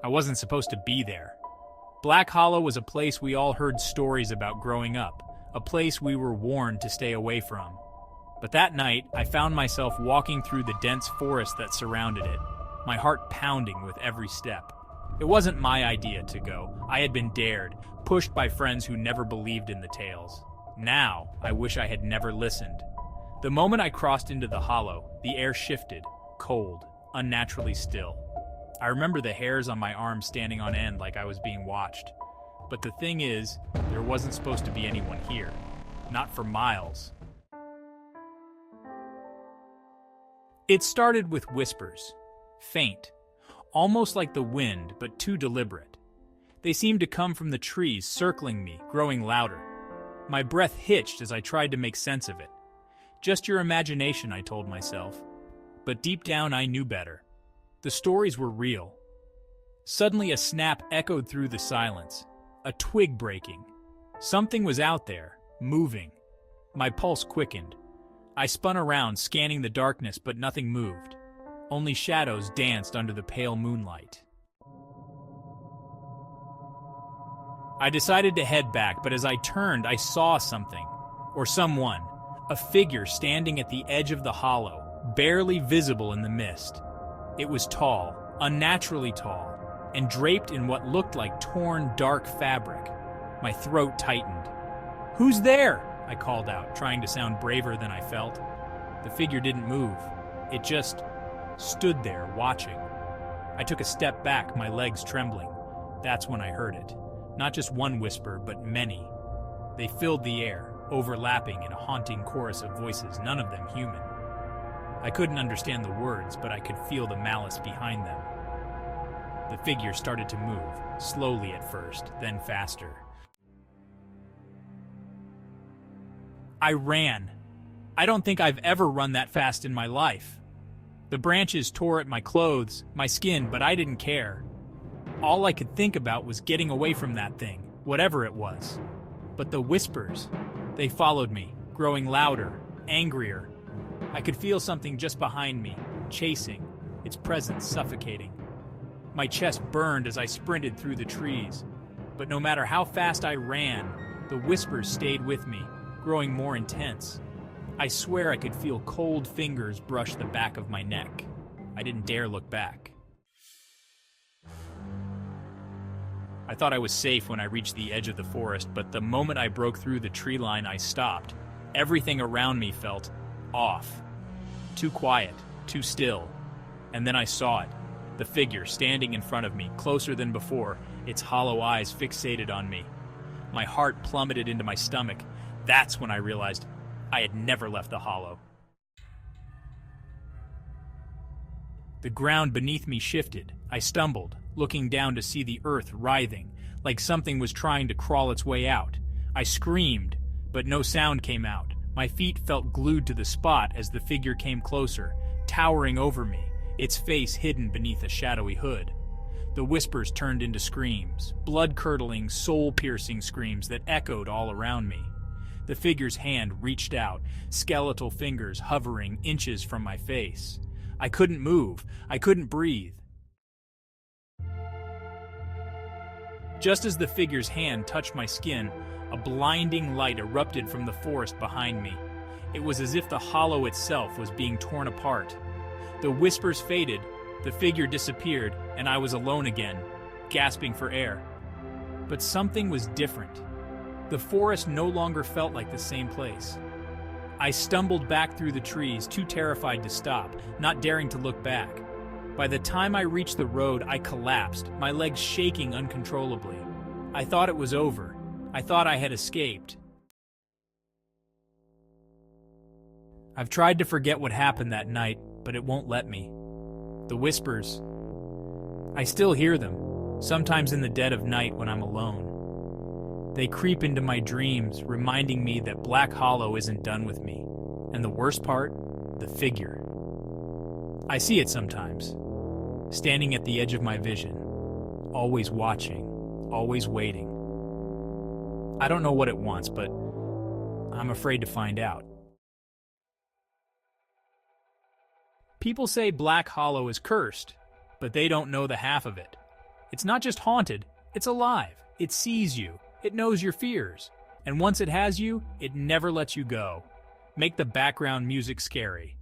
I wasn't supposed to be there. Black Hollow was a place we all heard stories about growing up, a place we were warned to stay away from. But that night, I found myself walking through the dense forest that surrounded it, my heart pounding with every step. It wasn't my idea to go. I had been dared, pushed by friends who never believed in the tales. Now, I wish I had never listened. The moment I crossed into the hollow, the air shifted, cold, unnaturally still. I remember the hairs on my arms standing on end like I was being watched. But the thing is, there wasn't supposed to be anyone here. Not for miles. It started with whispers. Faint. Almost like the wind, but too deliberate. They seemed to come from the trees circling me, growing louder. My breath hitched as I tried to make sense of it. Just your imagination, I told myself. But deep down I knew better. The stories were real. Suddenly a snap echoed through the silence. A twig breaking. Something was out there, moving. My pulse quickened. I spun around, scanning the darkness, but nothing moved. Only shadows danced under the pale moonlight. I decided to head back, but as I turned, I saw something. Or someone. A figure standing at the edge of the hollow, barely visible in the mist. It was tall, unnaturally tall, and draped in what looked like torn, dark fabric. My throat tightened. "Who's there?" I called out, trying to sound braver than I felt. The figure didn't move. It just stood there, watching. I took a step back, my legs trembling. That's when I heard it. Not just one whisper, but many. They filled the air, overlapping in a haunting chorus of voices, none of them human. I couldn't understand the words, but I could feel the malice behind them. The figure started to move, slowly at first, then faster. I ran. I don't think I've ever run that fast in my life. The branches tore at my clothes, my skin, but I didn't care. All I could think about was getting away from that thing, whatever it was. But the whispers, they followed me, growing louder, angrier. I could feel something just behind me, chasing, its presence suffocating. My chest burned as I sprinted through the trees. But no matter how fast I ran, the whispers stayed with me, growing more intense. I swear I could feel cold fingers brush the back of my neck. I didn't dare look back. I thought I was safe when I reached the edge of the forest, but the moment I broke through the tree line, I stopped. Everything around me felt off. Too quiet, too still. And then I saw it. The figure standing in front of me, closer than before, its hollow eyes fixated on me. My heart plummeted into my stomach. That's when I realized I had never left the hollow. The ground beneath me shifted. I stumbled, looking down to see the earth writhing, like something was trying to crawl its way out. I screamed, but no sound came out. My feet felt glued to the spot as the figure came closer, towering over me, its face hidden beneath a shadowy hood. The whispers turned into screams, blood-curdling, soul-piercing screams that echoed all around me. The figure's hand reached out, skeletal fingers hovering inches from my face. I couldn't move. I couldn't breathe. Just as the figure's hand touched my skin, a blinding light erupted from the forest behind me. It was as if the hollow itself was being torn apart. The whispers faded, the figure disappeared, and I was alone again, gasping for air. But something was different. The forest no longer felt like the same place. I stumbled back through the trees, too terrified to stop, not daring to look back. By the time I reached the road, I collapsed, my legs shaking uncontrollably. I thought it was over. I thought I had escaped. I've tried to forget what happened that night, but it won't let me. The whispers. I still hear them, sometimes in the dead of night when I'm alone. They creep into my dreams, reminding me that Black Hollow isn't done with me. And the worst part? The figure. I see it sometimes, standing at the edge of my vision, always watching, always waiting. I don't know what it wants, but I'm afraid to find out. People say Black Hollow is cursed, but they don't know the half of it. It's not just haunted, it's alive. It sees you. It knows your fears. And once it has you, it never lets you go. Make the background music scary.